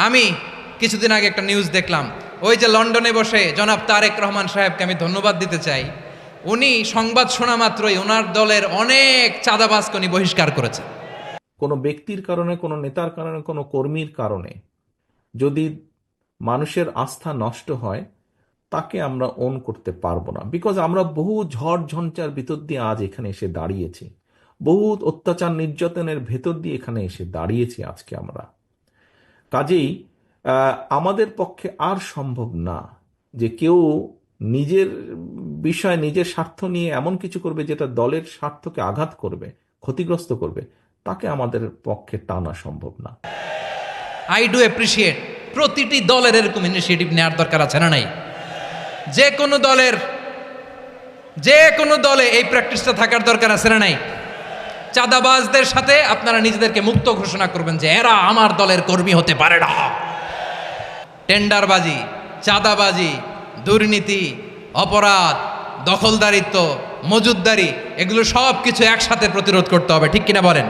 আমি কিছুদিন আগে একটা নিউজ দেখলাম, ওই যে লন্ডনে বসে জনাব তারেক রহমান সাহেবকে আমি ধন্যবাদ দিতে চাই। উনি সংবাদ শোনা মাত্রই ওনার দলের অনেক চাঁদাবাজকে উনি বহিষ্কার করেছেন। কোনো ব্যক্তির কারণে, কোনো নেতার কারণে, কোনো কর্মীর কারণে যদি মানুষের আস্থা নষ্ট হয়, তাকে আমরা ওন করতে পারবো না। বিকজ আমরা বহু ঝড় ঝঞ্ঝার ভিতর দিয়ে আজ এখানে এসে দাঁড়িয়েছি, বহু অত্যাচার নির্যাতনের ভেতর দিয়ে এখানে এসে দাঁড়িয়েছি আজকে আমরা। কাজেই আমাদের পক্ষে আর সম্ভব না যে কেউ নিজের বিষয়, নিজের স্বার্থ নিয়ে এমন কিছু করবে যেটা দলের স্বার্থকে আঘাত করবে, ক্ষতিগ্রস্ত করবে। তাকে আমাদের পক্ষে টানা সম্ভব না। আই ডু অ্যাপ্রিসিয়েট, প্রতিটি দলের এরকম ইনিশিয়েটিভ নেওয়ার দরকার আছে না নাই? যে কোনো দলে এই প্র্যাকটিসটা থাকার দরকার আছে না নাই? চাঁদাবাজদের সাথে আপনারা নিজেদেরকে মুক্ত ঘোষণা করবেন যে এরা আমার দলের কর্মী হতে পারে না। টেন্ডারবাজি, চাঁদাবাজি, দুর্নীতি, অপরাধ, দখলদারিত্ব, মজুদদারি, এগুলো সব কিছু একসাথে প্রতিরোধ করতে হবে, ঠিক কিনা বলেন?